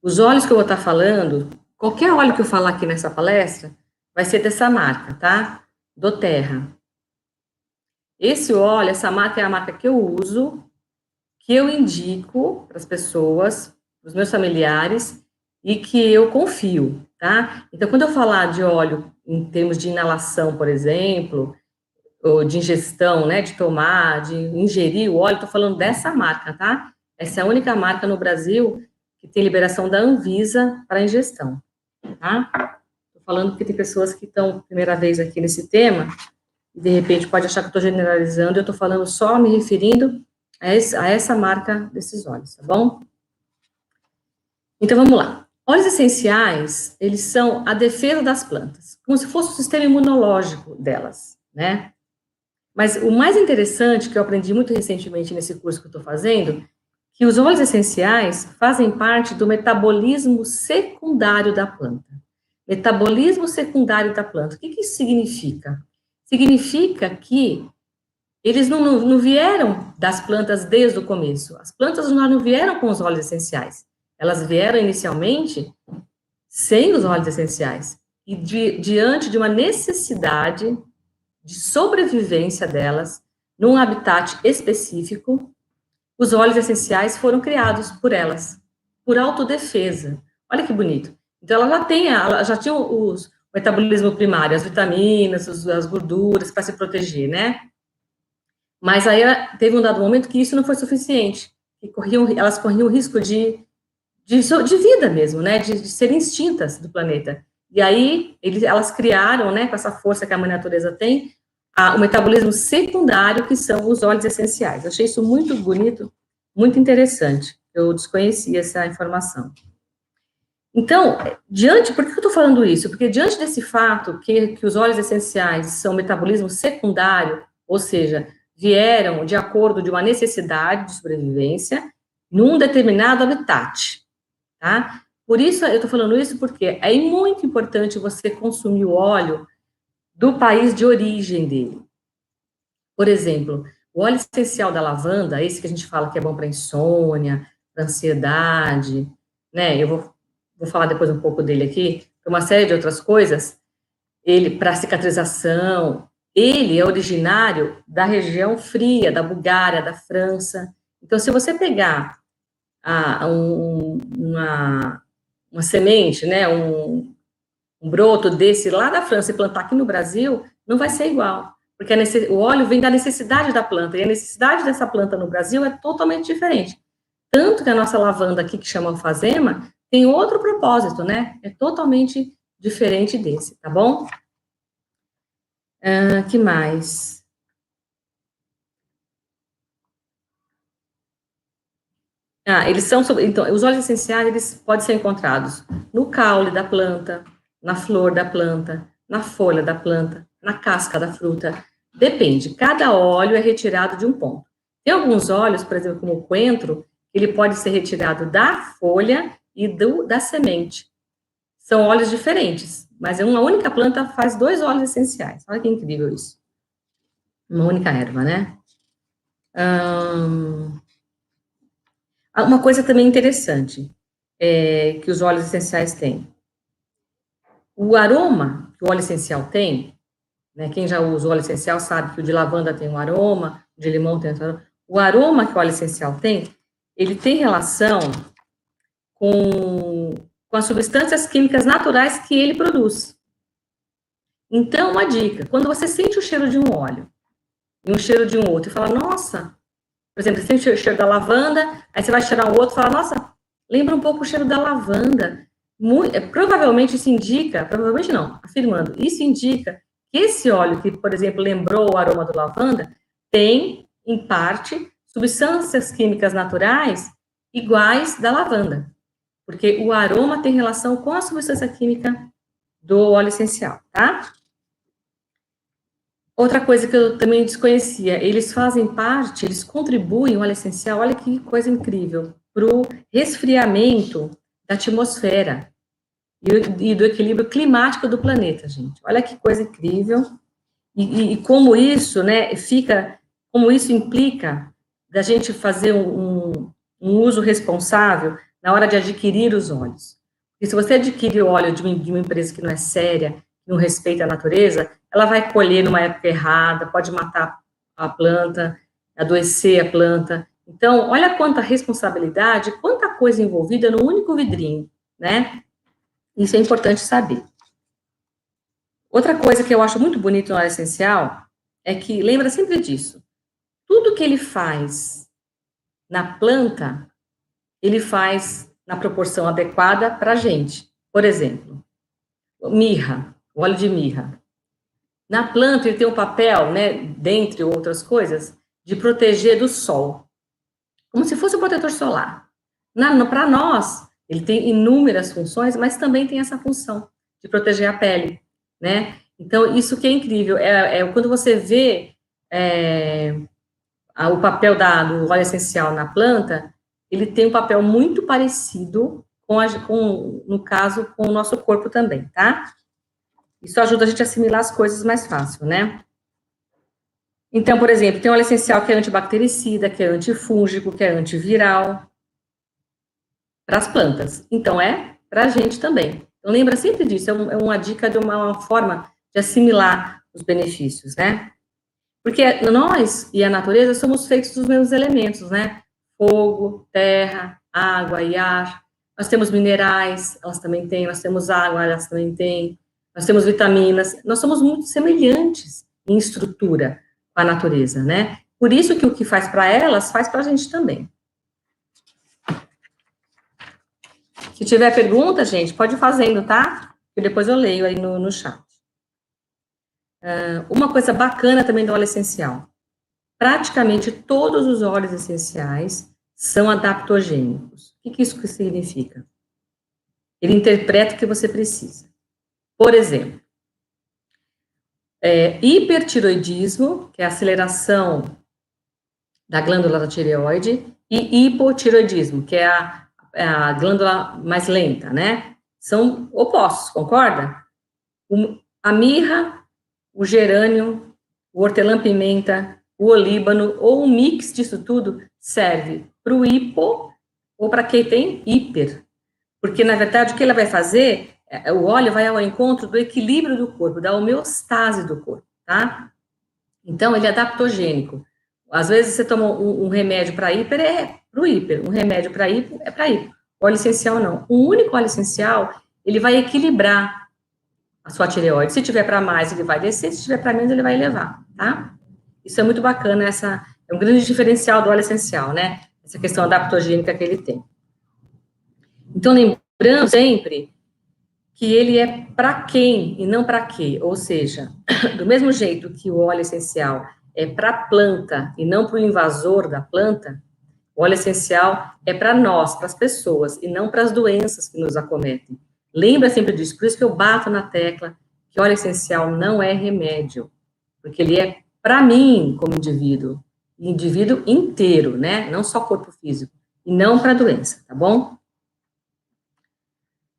Os óleos que eu vou estar falando, qualquer óleo que eu falar aqui nessa palestra, vai ser dessa marca, tá? doTERRA. Esse óleo, essa marca é a marca que eu uso, que eu indico para as pessoas, para os meus familiares, e que eu confio, tá? Então, quando eu falar de óleo em termos de inalação, por exemplo, ou de ingestão, né, de tomar, de ingerir o óleo, estou falando dessa marca, tá? Essa é a única marca no Brasil que tem liberação da Anvisa para ingestão, tá? Estou falando porque tem pessoas que estão primeira vez aqui nesse tema, e de repente pode achar que eu estou generalizando, eu estou falando só me referindo a essa marca desses óleos, tá bom? Então, vamos lá. Óleos essenciais, eles são a defesa das plantas, como se fosse o sistema imunológico delas, né? Mas o mais interessante, que eu aprendi muito recentemente nesse curso que eu estou fazendo, que os óleos essenciais fazem parte do metabolismo secundário da planta. Metabolismo secundário da planta. O que isso significa? Significa que eles não vieram das plantas desde o começo. As plantas não vieram com os óleos essenciais. Elas vieram inicialmente sem os óleos essenciais. E diante de uma necessidade de sobrevivência delas, num habitat específico, os óleos essenciais foram criados por elas, por autodefesa. Olha que bonito. Então, ela já tinha o metabolismo primário, as vitaminas, as gorduras para se proteger, né? Mas aí teve um dado momento que isso não foi suficiente, que elas corriam o risco de vida mesmo, né? De serem extintas do planeta. E aí, elas criaram, né, com essa força que a mãe natureza tem, o metabolismo secundário, que são os óleos essenciais. Eu achei isso muito bonito, muito interessante. Eu desconhecia essa informação. Então, por que eu estou falando isso? Porque diante desse fato que os óleos essenciais são metabolismo secundário, ou seja, vieram de acordo de uma necessidade de sobrevivência num determinado habitat, tá? Por isso, eu estou falando isso porque é muito importante você consumir o óleo do país de origem dele. Por exemplo, o óleo essencial da lavanda, esse que a gente fala que é bom para insônia, para ansiedade, né? Eu vou falar depois um pouco dele aqui, para uma série de outras coisas, ele para cicatrização, ele é originário da região fria, da Bulgária, da França. Então, se você pegar uma semente, né, um broto desse lá da França e plantar aqui no Brasil, não vai ser igual, porque o óleo vem da necessidade da planta, e a necessidade dessa planta no Brasil é totalmente diferente. Tanto que a nossa lavanda aqui, que chama alfazema, tem outro propósito, né? É totalmente diferente desse, tá bom? Que mais? Então, os óleos essenciais, eles podem ser encontrados no caule da planta, na flor da planta, na folha da planta, na casca da fruta. Depende, cada óleo é retirado de um ponto. Tem alguns óleos, por exemplo, como o coentro, ele pode ser retirado da folha e da semente. São óleos diferentes, mas uma única planta faz 2 óleos essenciais. Olha que incrível isso. Uma única erva, né? Uma coisa também interessante que os óleos essenciais têm. O aroma que o óleo essencial tem, né, quem já usa o óleo essencial sabe que o de lavanda tem um aroma, o de limão tem outro aroma. O aroma que o óleo essencial tem, ele tem relação com as substâncias químicas naturais que ele produz. Então, uma dica, quando você sente o cheiro de um óleo e um cheiro de um outro, e fala, nossa, por exemplo, você sente o cheiro da lavanda, aí você vai cheirar o outro e fala, nossa, lembra um pouco o cheiro da lavanda. Provavelmente isso indica, provavelmente não, afirmando, isso indica que esse óleo que, por exemplo, lembrou o aroma do lavanda, tem, em parte, substâncias químicas naturais iguais da lavanda, porque o aroma tem relação com a substância química do óleo essencial, tá? Outra coisa que eu também desconhecia, eles fazem parte, eles contribuem, o óleo essencial, olha que coisa incrível, para o resfriamento da atmosfera e do equilíbrio climático do planeta, gente. Olha que coisa incrível. E como isso, né, como isso implica da gente fazer um uso responsável na hora de adquirir os óleos. E se você adquire o óleo de uma empresa que não é séria, que não respeita a natureza, ela vai colher numa época errada, pode matar a planta, adoecer a planta. Então, olha quanta responsabilidade, quanta coisa envolvida no único vidrinho, né? Isso é importante saber. Outra coisa que eu acho muito bonito no óleo essencial é que, lembra sempre disso, tudo que ele faz na planta, ele faz na proporção adequada para a gente. Por exemplo, mirra, o óleo de mirra. Na planta, ele tem um papel, né, dentre outras coisas, de proteger do sol, como se fosse um protetor solar. Para nós, ele tem inúmeras funções, mas também tem essa função de proteger a pele, né? Então, isso que é incrível, quando você vê o papel do óleo essencial na planta, ele tem um papel muito parecido no caso, com o nosso corpo também, tá? Isso ajuda a gente a assimilar as coisas mais fácil, né? Então, por exemplo, tem óleo essencial que é antibactericida, que é antifúngico, que é antiviral, para as plantas. Então, é para a gente também. Então, lembra sempre disso, é uma dica de uma forma de assimilar os benefícios, né? Porque nós e a natureza somos feitos dos mesmos elementos, né? Fogo, terra, água e ar. Nós temos minerais, elas também têm, nós temos água, elas também têm, nós temos vitaminas, nós somos muito semelhantes em estrutura com a natureza, né? Por isso que o que faz para elas, faz para a gente também. Se tiver pergunta, gente, pode ir fazendo, tá? Que depois eu leio aí no chat. Uma coisa bacana também do óleo essencial. Praticamente todos os óleos essenciais são adaptogênicos. O que isso significa? Ele interpreta o que você precisa. Por exemplo, hipertiroidismo, que é a aceleração da glândula da tireoide, e hipotiroidismo, que é a glândula mais lenta, né? São opostos, concorda? A mirra, o gerânio, o hortelã-pimenta, o olíbano, ou um mix disso tudo, serve para o hipo ou para quem tem hiper. Porque, na verdade, o que ele vai fazer, o óleo vai ao encontro do equilíbrio do corpo, da homeostase do corpo, tá? Então, ele é adaptogênico. Às vezes, você toma um remédio para hiper, é para o hiper. Um remédio para hipo, é para hipo. Óleo essencial, não. Um único óleo essencial, ele vai equilibrar a sua tireoide. Se tiver para mais, ele vai descer. Se tiver para menos, ele vai elevar, tá? Isso é muito bacana, é um grande diferencial do óleo essencial, né? Essa questão adaptogênica que ele tem. Então, lembrando sempre que ele é para quem e não para quê. Ou seja, do mesmo jeito que o óleo essencial é para a planta e não para o invasor da planta, o óleo essencial é para nós, para as pessoas, e não para as doenças que nos acometem. Lembra sempre disso, por isso que eu bato na tecla que óleo essencial não é remédio, porque ele é para mim, como indivíduo inteiro, né? Não só corpo físico, e não para doença, tá bom?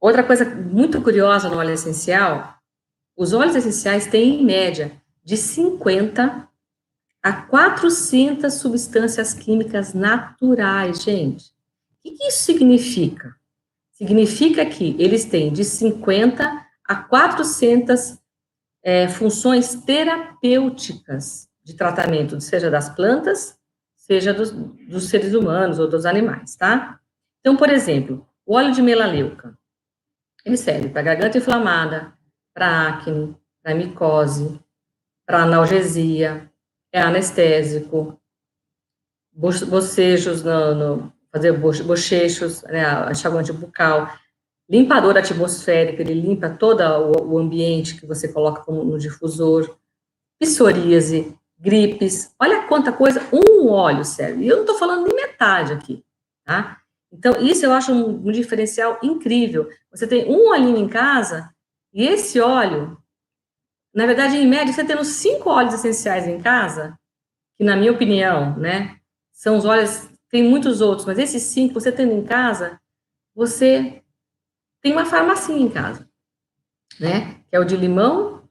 Outra coisa muito curiosa no óleo essencial, os óleos essenciais têm, em média, de 50 a 400 substâncias químicas naturais, gente. O que isso significa? Significa que eles têm de 50 a 400 funções terapêuticas de tratamento, seja das plantas, seja dos seres humanos ou dos animais, tá? Então, por exemplo, o óleo de melaleuca, ele serve para garganta inflamada, para acne, para micose, para analgesia, é anestésico, bocejos, fazer bochechos, né, enxaguante bucal, limpador atmosférico, ele limpa todo o ambiente que você coloca no difusor, psoríase, gripes, olha quanta coisa um óleo serve, e eu não estou falando nem metade aqui, tá? Então, isso eu acho um diferencial incrível, você tem um olhinho em casa, e esse óleo, na verdade, em média, você tendo 5 óleos essenciais em casa, que na minha opinião, né, são os óleos, tem muitos outros, mas esses 5, você tendo em casa, você tem uma farmacinha em casa, né, que é o de limão,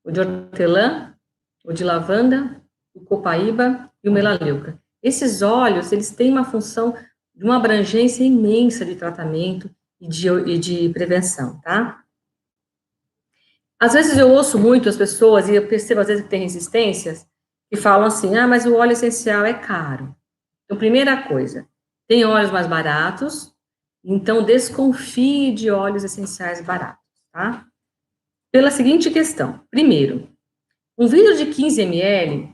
o de hortelã, o de lavanda, o copaíba e o melaleuca. Esses óleos, eles têm uma função de uma abrangência imensa de tratamento e de prevenção, tá? Às vezes eu ouço muito as pessoas, e eu percebo às vezes que tem resistências, que falam assim, ah, mas o óleo essencial é caro. Então, primeira coisa, tem óleos mais baratos, então desconfie de óleos essenciais baratos, tá? Pela seguinte questão. Primeiro, um vidro de 15 ml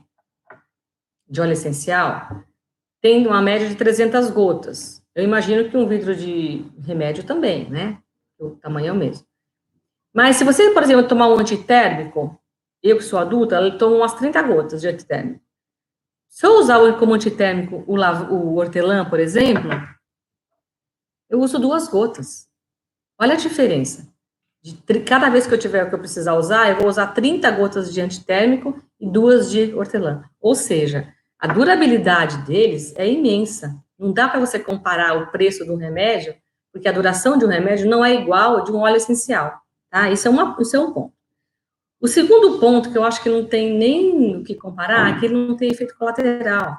de óleo essencial tem uma média de 300 gotas. Eu imagino que um vidro de remédio também, né? O tamanho é o mesmo. Mas se você, por exemplo, tomar um antitérmico, eu que sou adulta, eu tomo umas 30 gotas de antitérmico. Se eu usar como antitérmico o hortelã, por exemplo, eu uso 2 gotas. Olha a diferença. Cada vez que eu precisar usar, eu vou usar 30 gotas de antitérmico e 2 de hortelã. Ou seja, a durabilidade deles é imensa. Não dá para você comparar o preço de um remédio, porque a duração de um remédio não é igual a de um óleo essencial. Tá? Isso é um ponto. O segundo ponto, que eu acho que não tem nem o que comparar, é que ele não tem efeito colateral.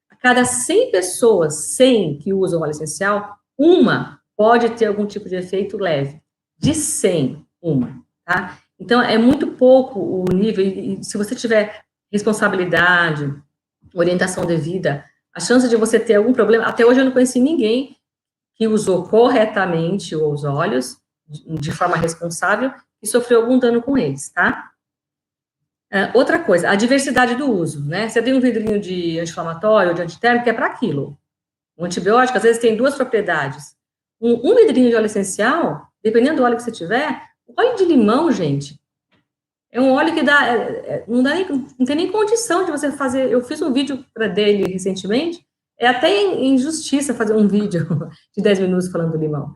A cada 100 pessoas, 100 que usam óleo essencial, uma pode ter algum tipo de efeito leve. De 100, uma, tá? Então, é muito pouco o nível, e se você tiver responsabilidade, orientação devida, a chance de você ter algum problema, até hoje eu não conheci ninguém que usou corretamente os óleos, de forma responsável, e sofreu algum dano com eles, tá? Outra coisa, a diversidade do uso, né? Você tem um vidrinho de anti-inflamatório, de antitérmico, é para aquilo. O antibiótico, às vezes, tem 2 propriedades. Um vidrinho de óleo essencial, dependendo do óleo que você tiver, o óleo de limão, gente, é um óleo que dá, não tem nem condição de você fazer. Eu fiz um vídeo dele recentemente, é até injustiça fazer um vídeo de 10 minutos falando do limão.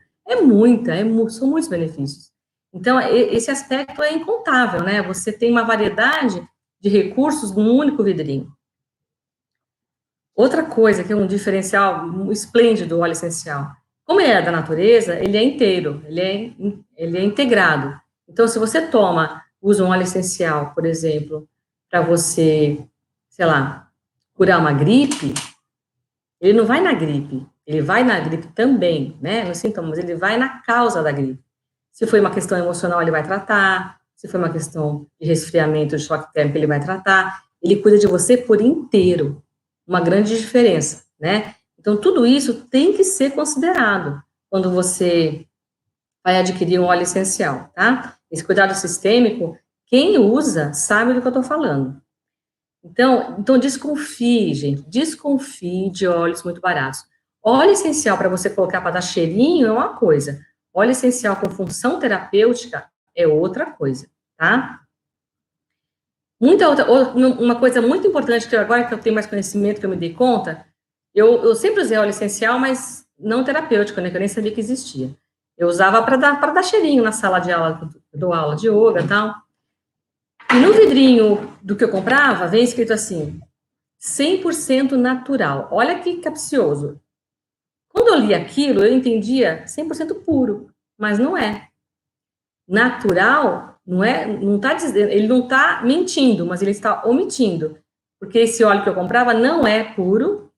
São muitos benefícios. Então, esse aspecto é incontável, né? Você tem uma variedade de recursos num único vidrinho. Outra coisa que é um diferencial esplêndido do óleo essencial, como ele é da natureza, ele é inteiro, ele é integrado. Então, se você usa um óleo essencial, por exemplo, para você, sei lá, curar uma gripe, ele não vai na gripe, ele vai na gripe também, né, nos sintomas, ele vai na causa da gripe. Se foi uma questão emocional, ele vai tratar, se foi uma questão de resfriamento, de choque térmico, ele vai tratar, ele cuida de você por inteiro, uma grande diferença, né? Então, tudo isso tem que ser considerado quando você vai adquirir um óleo essencial, tá? Esse cuidado sistêmico, quem usa sabe do que eu estou falando. Então, desconfie, gente, desconfie de óleos muito baratos. Óleo essencial para você colocar para dar cheirinho é uma coisa, óleo essencial com função terapêutica é outra coisa, tá? Uma coisa muito importante, que agora que eu tenho mais conhecimento, que eu me dei conta, eu sempre usei óleo essencial, mas não terapêutico, né, que eu nem sabia que existia. Eu usava para dar cheirinho na sala de aula, eu dou aula de yoga e tal. E no vidrinho do que eu comprava, vem escrito assim, 100% natural. Olha que capcioso. Quando eu li aquilo, eu entendia 100% puro, mas não é. Natural não tá dizendo, ele não está mentindo, mas ele está omitindo, porque esse óleo que eu comprava não é puro,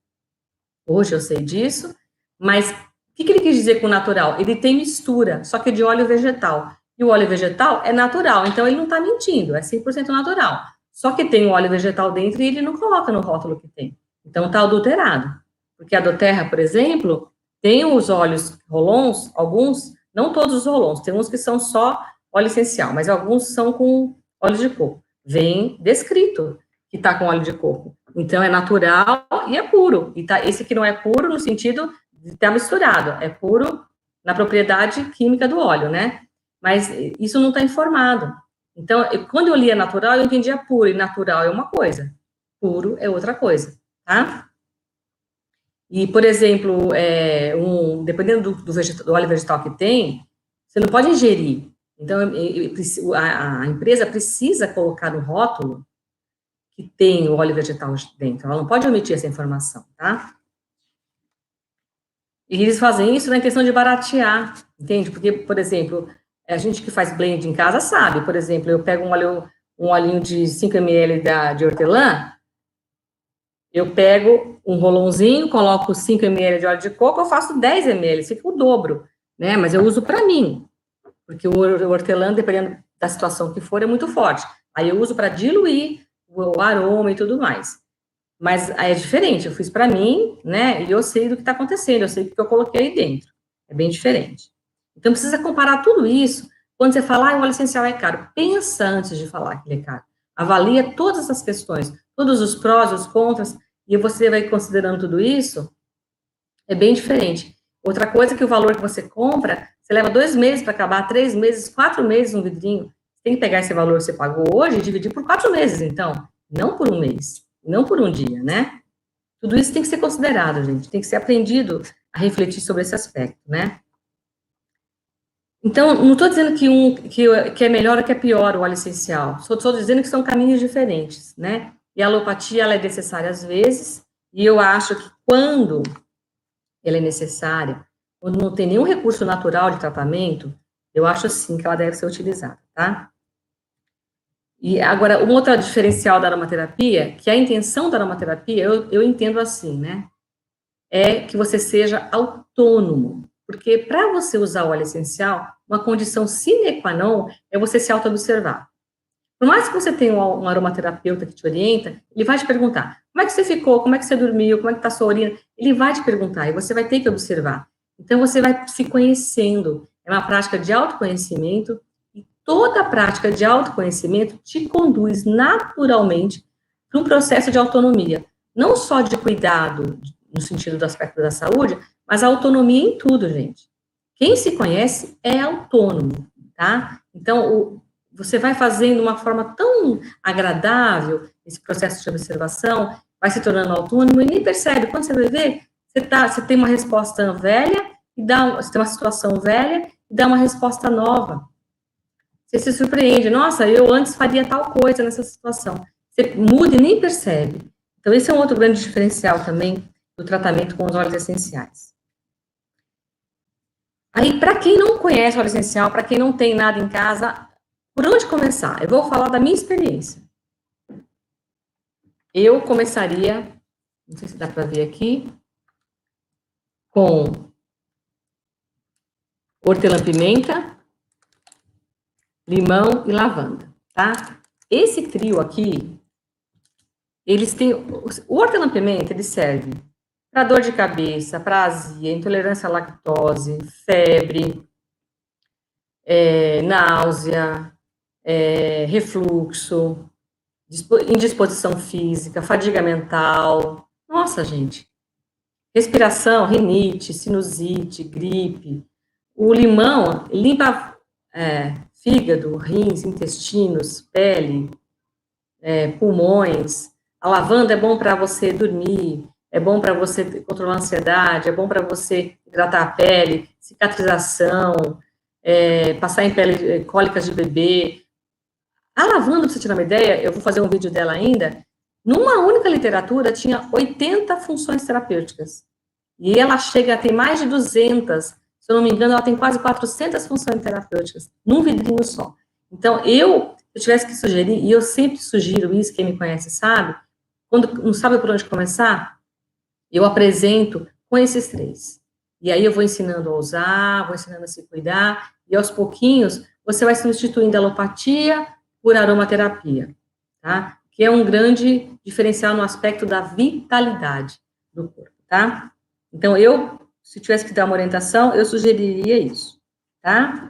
hoje eu sei disso, mas o que ele quis dizer com natural? Ele tem mistura, só que de óleo vegetal, e o óleo vegetal é natural, então ele não está mentindo, é 100% natural, só que tem o óleo vegetal dentro e ele não coloca no rótulo que tem, então está adulterado, porque a doTERRA, por exemplo, tem os óleos rolons, alguns, não todos os rolons, tem uns que são só óleo essencial, mas alguns são com óleo de coco. Vem descrito que está com óleo de coco. Então, é natural e é puro. E esse aqui não é puro no sentido de estar misturado, é puro na propriedade química do óleo, né? Mas isso não está informado. Então, quando eu lia natural, eu entendia puro, e natural é uma coisa, puro é outra coisa, tá? E, por exemplo, dependendo do óleo vegetal que tem, você não pode ingerir. Então, a empresa precisa colocar no rótulo que tem o óleo vegetal dentro. Ela não pode omitir essa informação, tá? E eles fazem isso na intenção de baratear, entende? Porque, por exemplo, a gente que faz blend em casa sabe, por exemplo, eu pego um olhinho de 5 ml de hortelã, Eu pego um rolãozinho, coloco 5 ml de óleo de coco, eu faço 10 ml, fica o dobro, né? Mas eu uso para mim, porque o hortelã, dependendo da situação que for, é muito forte. Aí eu uso para diluir o aroma e tudo mais. Mas aí é diferente, eu fiz para mim, né? E eu sei do que está acontecendo, eu sei o que eu coloquei aí dentro. É bem diferente. Então precisa comparar tudo isso. Quando você fala, o óleo essencial é caro, pensa antes de falar que ele é caro. Avalia todas essas questões, todos os prós, os contras, e você vai considerando tudo isso, é bem diferente. Outra coisa que o valor que você compra, você leva 2 meses para acabar, 3 meses, 4 meses um vidrinho. Você tem que pegar esse valor que você pagou hoje e dividir por 4 meses, então, não por um mês, não por um dia, né? Tudo isso tem que ser considerado, gente, tem que ser aprendido a refletir sobre esse aspecto, né? Então, não estou dizendo que é melhor ou que é pior o óleo essencial, só estou dizendo que são caminhos diferentes, né? E a alopatia, ela é necessária às vezes, e eu acho que quando ela é necessária, quando não tem nenhum recurso natural de tratamento, eu acho sim que ela deve ser utilizada, tá? E agora, um outro diferencial da aromaterapia, que a intenção da aromaterapia, eu entendo assim, né? É que você seja autônomo. Porque para você usar o óleo essencial, uma condição sine qua non é você se auto-observar. Por mais que você tenha um aromaterapeuta que te orienta, ele vai te perguntar, como é que você ficou, como é que você dormiu, como é que está a sua urina? Ele vai te perguntar e você vai ter que observar. Então, você vai se conhecendo. É uma prática de autoconhecimento e toda prática de autoconhecimento te conduz naturalmente para um processo de autonomia. Não só de cuidado, no sentido do aspecto da saúde, mas a autonomia em tudo, gente. Quem se conhece é autônomo, tá? Então, você vai fazendo de uma forma tão agradável esse processo de observação, vai se tornando autônomo e nem percebe. Quando você vai ver, você tem uma resposta velha, você tem uma situação velha e dá uma resposta nova. Você se surpreende. Nossa, eu antes faria tal coisa nessa situação. Você muda e nem percebe. Então, esse é um outro grande diferencial também do tratamento com os óleos essenciais. Aí, para quem não conhece óleo essencial, para quem não tem nada em casa, por onde começar? Eu vou falar da minha experiência. Eu começaria, não sei se dá para ver aqui, com hortelã-pimenta, limão e lavanda, tá? Esse trio aqui, eles têm... O hortelã-pimenta, ele serve para dor de cabeça, para azia, intolerância à lactose, febre, náusea, refluxo, indisposição física, fadiga mental. Nossa, gente. Respiração, rinite, sinusite, gripe. O limão limpa fígado, rins, intestinos, pele, pulmões. A lavanda é bom para você dormir, é bom para você controlar a ansiedade, é bom para você hidratar a pele, cicatrização, passar em pele cólicas de bebê. A lavanda, para você tirar uma ideia, eu vou fazer um vídeo dela ainda, numa única literatura tinha 80 funções terapêuticas. E ela chega a ter mais de 200, se eu não me engano, ela tem quase 400 funções terapêuticas, num vidrinho só. Então, se eu tivesse que sugerir, e eu sempre sugiro isso, quem me conhece sabe, quando não sabe por onde começar, eu apresento com esses 3. E aí eu vou ensinando a usar, vou ensinando a se cuidar, e aos pouquinhos você vai substituindo a alopatia por aromaterapia, tá? Que é um grande diferencial no aspecto da vitalidade do corpo, tá? Então, se tivesse que dar uma orientação, eu sugeriria isso, tá?